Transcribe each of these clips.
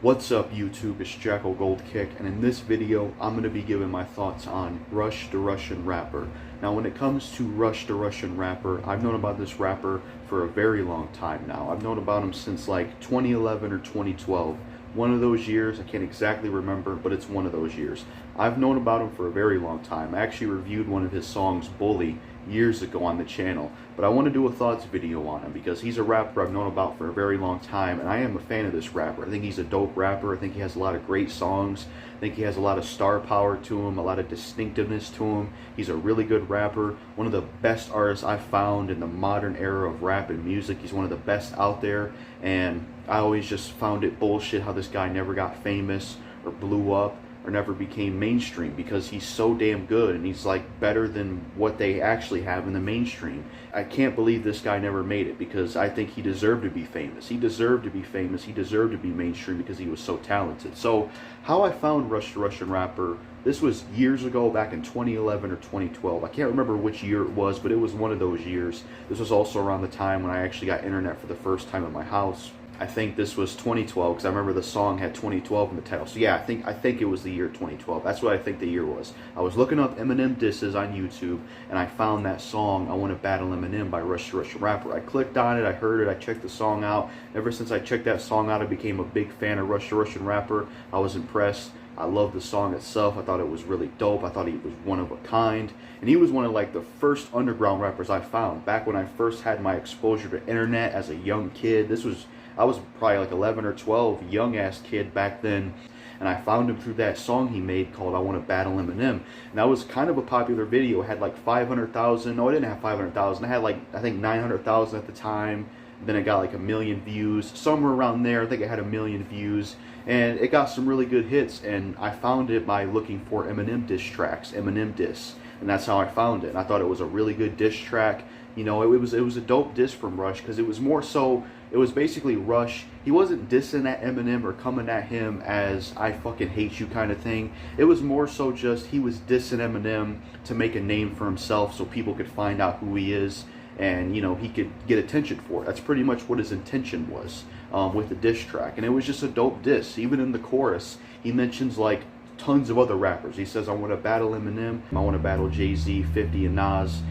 What's up YouTube, it's JackalGoldKick, and in this video I'm going to be giving my thoughts on Rush the Russian Rapper. Now when it comes to Rush the Russian Rapper, I've known about this rapper for a very long time now. I've known about him since like 2011 or 2012. One of those years, I can't exactly remember, but it's one of those years. I've known about him for a very long time. I actually reviewed one of his songs, Bully, years ago on the channel, but I want to do a thoughts video on him because he's a rapper I've known about for a very long time, and I am a fan of this rapper. I think he's a dope rapper. I think he has a lot of great songs. I think he has a lot of star power to him, a lot of distinctiveness to him. He's a really good rapper, one of the best artists I've found in the modern era of rap and music. He's one of the best out there, and I always just found it bullshit how this guy never got famous or blew up or never became mainstream, because he's so damn good and he's like better than what they actually have in the mainstream. I can't believe this guy never made it, because I think he deserved to be famous. He deserved to be famous. He deserved to be mainstream because he was so talented. So how I found Rush the Russian Rapper, this was years ago, back in 2011 or 2012. I can't remember which year it was, but it was one of those years. This was also around the time when I actually got internet for the first time at my house. I think this was 2012, because I remember the song had 2012 in the title. So yeah, I think it was the year 2012. That's what I think the year was. I was looking up Eminem disses on YouTube, and I found that song, I Want to Battle Eminem by Rush the Russian Rapper. I clicked on it, I heard it, I checked the song out. Ever since I checked that song out, I became a big fan of Rush the Russian Rapper. I was impressed. I loved the song itself. I thought it was really dope. I thought he was one of a kind. And he was one of like the first underground rappers I found. Back when I first had my exposure to internet as a young kid. I was probably like 11 or 12, young ass kid back then, and I found him through that song he made called I Want to Battle Eminem. And that was kind of a popular video. It had like 500,000, no, it didn't have 500,000, it had like, I think 900,000 at the time. Then it got like 1 million views, somewhere around there. I think it had 1 million views, and it got some really good hits. And I found it by looking for Eminem diss tracks, Eminem diss, and that's how I found it. And I thought it was a really good diss track. You know, it was a dope diss from Rush, because it was more so, it was basically Rush. He wasn't dissing at Eminem or coming at him as I fucking hate you kind of thing. It was more so just he was dissing Eminem to make a name for himself so people could find out who he is, and you know, he could get attention for it. That's pretty much what his intention was with the diss track. And it was just a dope diss. Even in the chorus, he mentions like tons of other rappers. He says, I want to battle Eminem, I want to battle Jay-Z, 50, and Nas.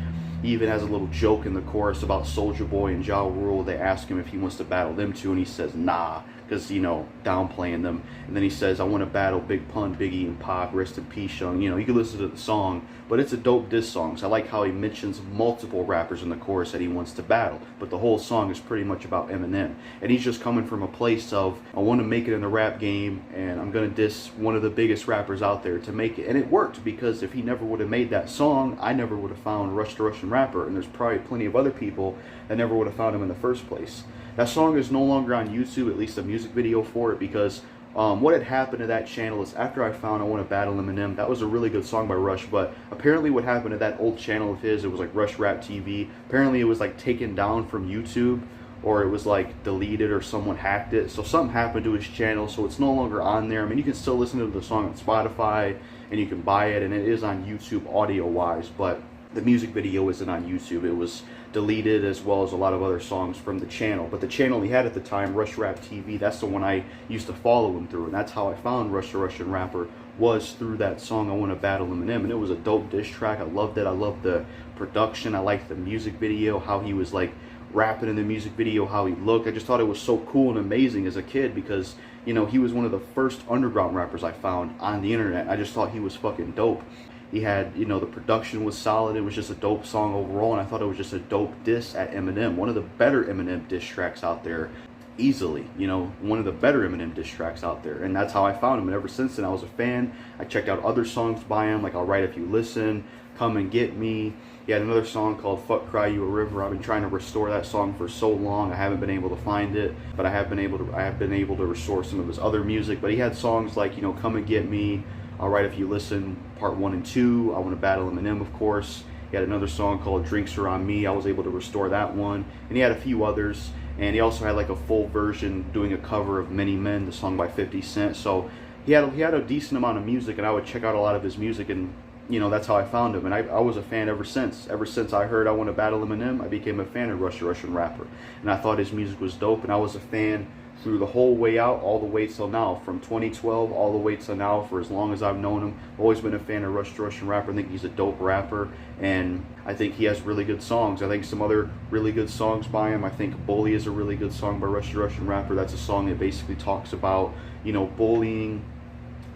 He even has a little joke in the chorus about Soulja Boy and Ja Rule. They ask him if he wants to battle them too, and he says, nah, because, you know, downplaying them. And then he says, I want to battle Big Pun, Biggie, and Pac, rest in peace, Young. You know, you can listen to the song, but it's a dope diss song. So I like how he mentions multiple rappers in the chorus that he wants to battle, but the whole song is pretty much about Eminem. And he's just coming from a place of, I want to make it in the rap game, and I'm going to diss one of the biggest rappers out there to make it. And it worked, because if he never would have made that song, I never would have found Rush the Russian Rapper, and there's probably plenty of other people that never would have found him in the first place. That song is no longer on YouTube, at least a music video for it, because what had happened to that channel is after I found I Want to Battle Eminem, that was a really good song by Rush, but apparently what happened to that old channel of his, it was like Rush Rap TV, apparently it was like taken down from YouTube, or it was like deleted, or someone hacked it. So something happened to his channel, so it's no longer on there. I mean, you can still listen to the song on Spotify, and you can buy it, and it is on YouTube audio-wise, but the music video isn't on YouTube. It was deleted, as well as a lot of other songs from the channel. But the channel he had at the time, Rush Rap TV, that's the one I used to follow him through, and that's how I found Rush the Russian Rapper, was through that song I Want to Battle Eminem. And it was a dope diss track. I loved it. I loved the production. I liked the music video, how he was like rapping in the music video, how he looked. I just thought it was so cool and amazing as a kid, because, you know, he was one of the first underground rappers I found on the internet. I just thought he was fucking dope. He had, you know, the production was solid. It was just a dope song overall, and I thought it was just a dope diss at Eminem. One of the better Eminem diss tracks out there, easily. You know, one of the better Eminem diss tracks out there, and that's how I found him. And ever since then, I was a fan. I checked out other songs by him, like I'll Write If You Listen, Come and Get Me. He had another song called Fuck Cry You a River. I've been trying to restore that song for so long. I haven't been able to find it, but I have been able to restore some of his other music. But he had songs like, you know, Come and Get Me, All Right If You Listen, Part 1 and 2, I Want to Battle Eminem, of course. He had another song called Drinks Are On Me. I was able to restore that one. And he had a few others. And he also had like a full version doing a cover of Many Men, the song by 50 Cent. So he had a decent amount of music, and I would check out a lot of his music, and you know, that's how I found him. And I was a fan ever since. Ever since I heard I Want to Battle Eminem, I became a fan of Rush the Russian Rapper. And I thought his music was dope, and I was a fan through the whole way out, all the way till now, from 2012 all the way till now. For as long as I've known him, I've always been a fan of Rush the Russian Rapper. I think he's a dope rapper, and I think he has really good songs. I think some other really good songs by him. I think Bully is a really good song by Rush the Russian Rapper. That's a song that basically talks about, you know, bullying,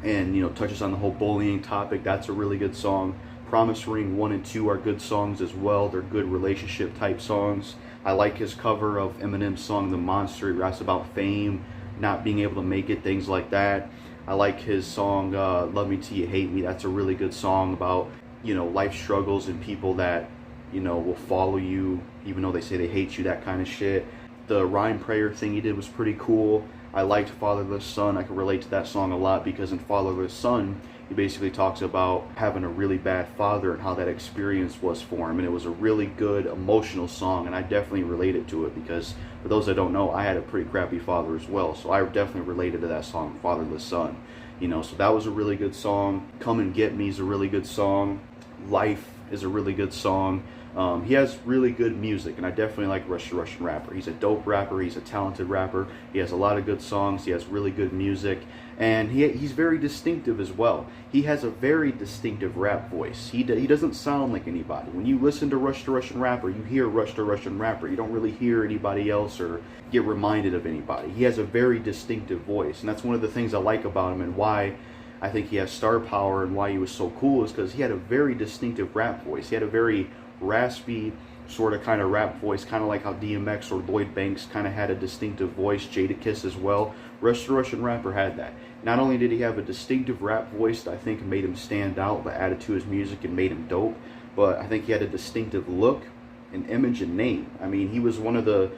and, you know, touches on the whole bullying topic. That's a really good song. Promise Ring 1 and 2 are good songs as well. They're good relationship type songs. I like his cover of Eminem's song The Monster. It raps about fame, not being able to make it, things like that. I like his song Love Me Till You Hate Me. That's a really good song about, you know, life struggles and people that, you know, will follow you even though they say they hate you, that kind of shit. The rhyme prayer thing he did was pretty cool. I liked Fatherless Son. I could relate to that song a lot because in Fatherless Son, he basically talks about having a really bad father and how that experience was for him. And it was a really good emotional song, and I definitely related to it because, for those that don't know, I had a pretty crappy father as well. So I definitely related to that song, Fatherless Son. You know, so that was a really good song. Come and Get Me is a really good song. Life is a really good song. He has really good music, and I definitely like Rush the Russian Rapper. He's a dope rapper. He's a talented rapper. He has a lot of good songs. He has really good music, and he's very distinctive as well. He has a very distinctive rap voice. He doesn't sound like anybody. When you listen to Rush the Russian Rapper, you hear Rush the Russian Rapper. You don't really hear anybody else or get reminded of anybody. He has a very distinctive voice, and that's one of the things I like about him and why I think he has star power and why he was so cool is because he had a very distinctive rap voice. He had a very raspy sort of kind of rap voice, kind of like how DMX or Lloyd Banks kind of had a distinctive voice, Jadakiss as well. Rush the Russian Rapper had that. Not only did he have a distinctive rap voice that I think made him stand out, but added to his music and made him dope, but I think he had a distinctive look, an image, and name. I mean, he was one of the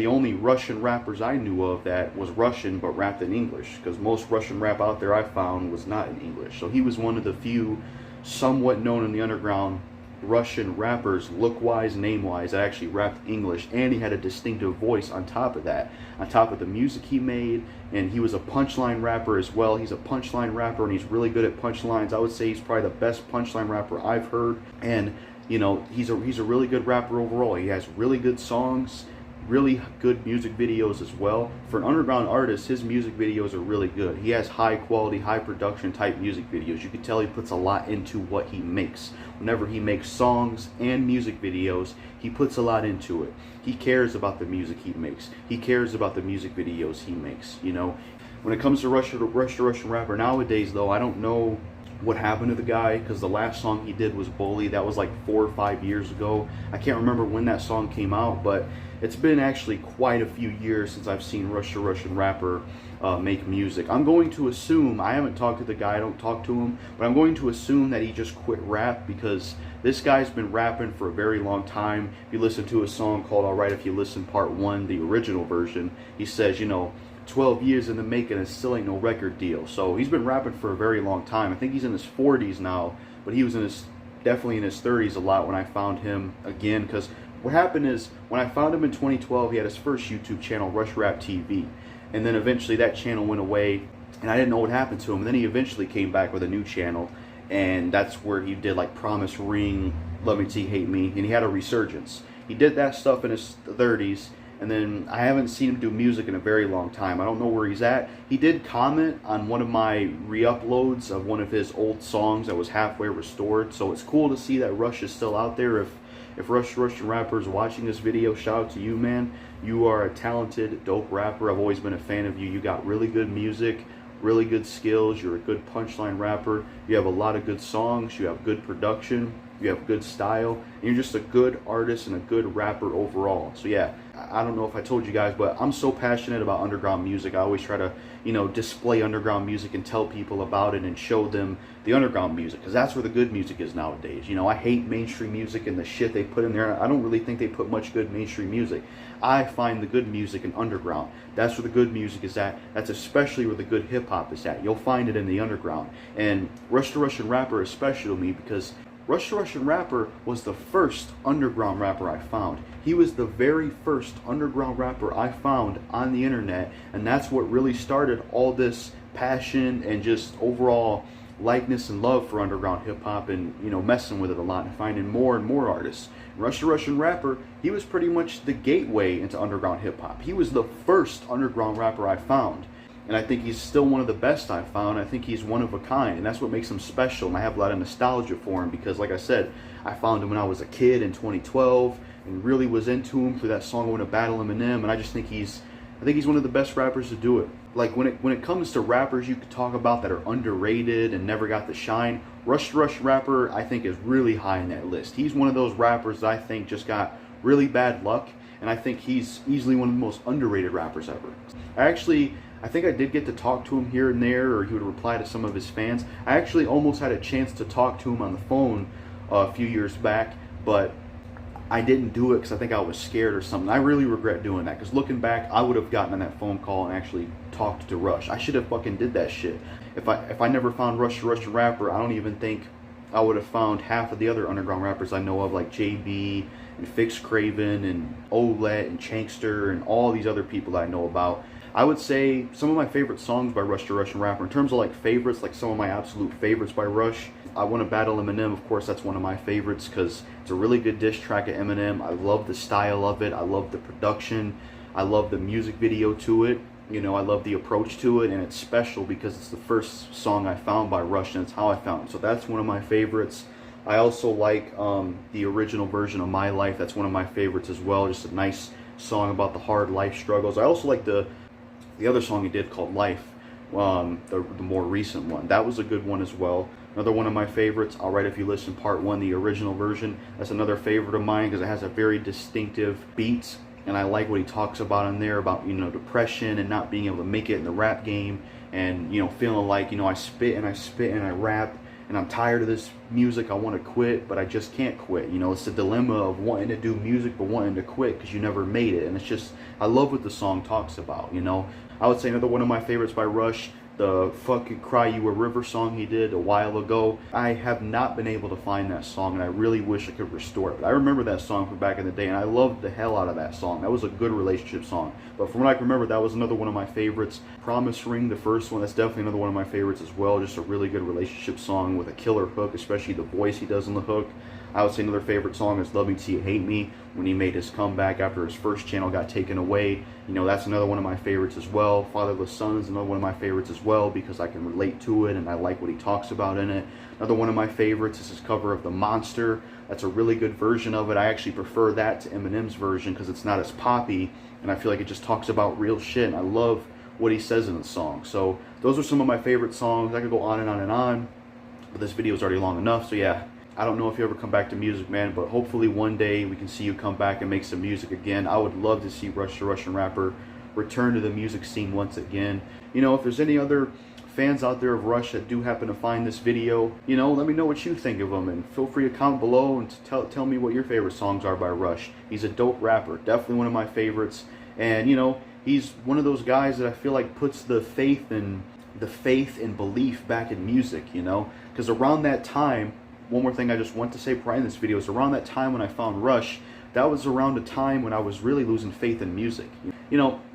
only Russian rappers I knew of that was Russian but rapped in English, because most Russian rap out there I found was not in English. So he was one of the few somewhat known in the underground Russian rappers, look-wise, name-wise, that actually rapped English, and he had a distinctive voice on top of that, on top of the music he made, and he was a punchline rapper as well. He's a punchline rapper, and he's really good at punchlines. I would say he's probably the best punchline rapper I've heard, and, you know, he's a really good rapper overall. He has really good songs, really good music videos as well. For an underground artist, his music videos are really good. He has high quality, high production type music videos. You can tell he puts a lot into what he makes. Whenever he makes songs and music videos, he puts a lot into it. He cares about the music he makes. He cares about the music videos he makes, you know. When it comes to Rush the Russian Rapper nowadays, though, I don't know what happened to the guy, because the last song he did was Bully. That was like 4 or 5 years ago. I can't remember when that song came out, but it's been actually quite a few years since I've seen Rush the Russian Rapper make music. I'm going to assume, I haven't talked to the guy, I don't talk to him, but I'm going to assume that he just quit rap, because this guy's been rapping for a very long time. If you listen to a song called Alright If You Listen Part 1, the original version, he says, you know, 12 years in the making and still ain't no record deal. So he's been rapping for a very long time. I think he's in his 40s now, but he was definitely in his 30s a lot when I found him again, because what happened is, when I found him in 2012, he had his first YouTube channel, Rush Rap TV, and then eventually that channel went away, and I didn't know what happened to him. And then he eventually came back with a new channel, and that's where he did like Promise Ring, Love Me Till You Hate Me, and he had a resurgence. He did that stuff in his 30s, and then I haven't seen him do music in a very long time. I don't know where he's at. He did comment on one of my re-uploads of one of his old songs that was halfway restored, so it's cool to see that Rush is still out there. If Rush the Russian Rapper is watching this video, shout out to you, man. You are a talented, dope rapper. I've always been a fan of you. You got really good music, really good skills. You're a good punchline rapper. You have a lot of good songs. You have good production. You have good style. And you're just a good artist and a good rapper overall. So yeah, I don't know if I told you guys, but I'm so passionate about underground music. I always try to, you know, display underground music and tell people about it and show them the underground music, because that's where the good music is nowadays. You know, I hate mainstream music and the shit they put in there. I don't really think they put much good mainstream music. I find the good music in underground. That's where the good music is at. That's especially where the good hip-hop is at. You'll find it in the underground. And Rush the Russian Rapper is special to me because Rush the Russian Rapper was the first underground rapper I found. He was the very first underground rapper I found on the internet, and that's what really started all this passion and just overall likeness and love for underground hip hop, and messing with it a lot and finding more and more artists. Rush the Russian Rapper, he was pretty much the gateway into underground hip hop. He was the first underground rapper I found. And I think he's still one of the best I've found. I think he's one of a kind, and that's what makes him special. And I have a lot of nostalgia for him because, like I said, I found him when I was a kid in 2012 and really was into him through that song "I Want to Battle Eminem." And I just think he's one of the best rappers to do it. Like when it comes to rappers you could talk about that are underrated and never got the shine, Rush the Russian Rapper I think is really high in that list. He's one of those rappers that I think just got really bad luck, and I think he's easily one of the most underrated rappers ever. I think I did get to talk to him here and there, or he would reply to some of his fans. I actually almost had a chance to talk to him on the phone a few years back, but I didn't do it because I think I was scared or something. I really regret doing that, because looking back, I would have gotten on that phone call and actually talked to Rush. I should have fucking did that shit. If I never found Rush the Russian Rapper, I don't even think I would have found half of the other underground rappers I know of, like JB and Fix Craven and Olet and Chankster and all these other people that I know about. I would say some of my favorite songs by Rush the Russian Rapper, in terms of like favorites, like some of my absolute favorites by Rush, I Want to Battle Eminem, of course, that's one of my favorites because it's a really good diss track of Eminem. I love the style of it. I love the production. I love the music video to it. I love the approach to it, and it's special because it's the first song I found by Rush, and it's how I found it. So that's one of my favorites. I also like the original version of My Life. That's one of my favorites as well. Just a nice song about the hard life struggles. I also like the other song he did called Life, the more recent one. That was a good one as well. Another one of my favorites, Alright If You Listen Part 1, the original version. That's another favorite of mine because it has a very distinctive beat, and I like what he talks about in there about, depression and not being able to make it in the rap game, and, feeling like, I spit and I spit and I rap, and I'm tired of this music, I want to quit, but I just can't quit. It's the dilemma of wanting to do music but wanting to quit because you never made it. And it's just, I love what the song talks about, I would say another one of my favorites by Rush, the Fucking Cry You a River song he did a while ago. I have not been able to find that song, and I really wish I could restore it. But I remember that song from back in the day, and I loved the hell out of that song. That was a good relationship song. But from what I can remember, that was another one of my favorites. Promise Ring, the first one, that's definitely another one of my favorites as well. Just a really good relationship song with a killer hook, especially the voice he does in the hook. I would say another favorite song is Love Me Till You Hate Me, when he made his comeback after his first channel got taken away. That's another one of my favorites as well. Fatherless Son is another one of my favorites as well because I can relate to it and I like what he talks about in it. Another one of my favorites is his cover of The Monster. That's a really good version of it. I actually prefer that to Eminem's version because it's not as poppy, and I feel like it just talks about real shit, and I love what he says in the song. So those are some of my favorite songs. I could go on and on and on, but this video is already long enough, so yeah. I don't know if you ever come back to music, man, but hopefully one day we can see you come back and make some music again. I would love to see Rush the Russian Rapper return to the music scene once again. If there's any other fans out there of Rush that do happen to find this video, let me know what you think of him, and feel free to comment below and tell me what your favorite songs are by Rush. He's a dope rapper, definitely one of my favorites, and he's one of those guys that I feel like puts the faith and belief back in music, because around that time, one more thing I just want to say prior in this video is around that time when I found Rush, that was around a time when I was really losing faith in music.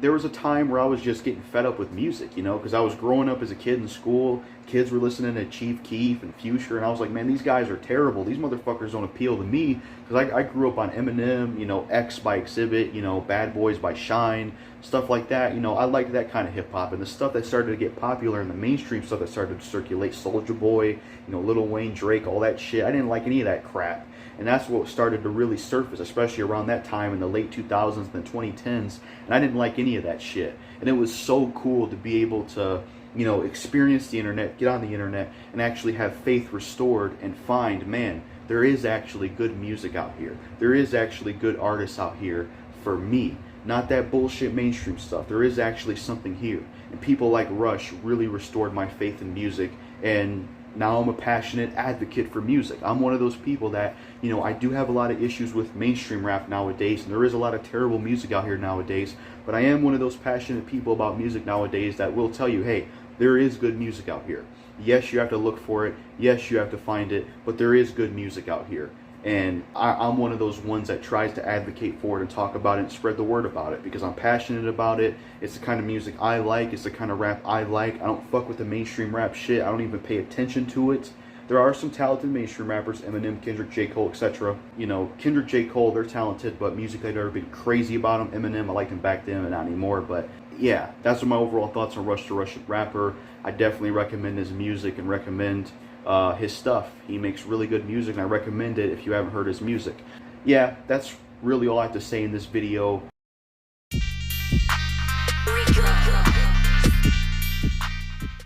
There was a time where I was just getting fed up with music, because I was growing up as a kid in school. Kids were listening to Chief Keef and Future, and I was like, man, these guys are terrible. These motherfuckers don't appeal to me, because I grew up on Eminem, X by Exhibit, Bad Boys by Shine, stuff like that. I liked that kind of hip-hop, and the stuff that started to get popular in the mainstream stuff that started to circulate, Soulja Boy, Lil Wayne, Drake, all that shit, I didn't like any of that crap. And that's what started to really surface, especially around that time in the late 2000s and the 2010s. And I didn't like any of that shit. And it was so cool to be able to, experience the internet, get on the internet, and actually have faith restored and find, man, there is actually good music out here. There is actually good artists out here for me. Not that bullshit mainstream stuff. There is actually something here. And people like Rush really restored my faith in music, and now I'm a passionate advocate for music. I'm one of those people that, I do have a lot of issues with mainstream rap nowadays, and there is a lot of terrible music out here nowadays, but I am one of those passionate people about music nowadays that will tell you, hey, there is good music out here. Yes, you have to look for it. Yes, you have to find it, but there is good music out here. And I'm one of those ones that tries to advocate for it and talk about it and spread the word about it because I'm passionate about it. It's the kind of music I like. It's the kind of rap I like. I don't fuck with the mainstream rap shit. I don't even pay attention to it. There are some talented mainstream rappers, Eminem, Kendrick, J. Cole, etc. You know, Kendrick, J. Cole, they're talented, but musically I've never been crazy about them. Eminem, I liked him back then, but not anymore. But yeah, that's my overall thoughts on Rush the Russian Rapper. I definitely recommend his music and recommend his stuff. He makes really good music, and I recommend it if you haven't heard his music. Yeah, that's really all I have to say in this video.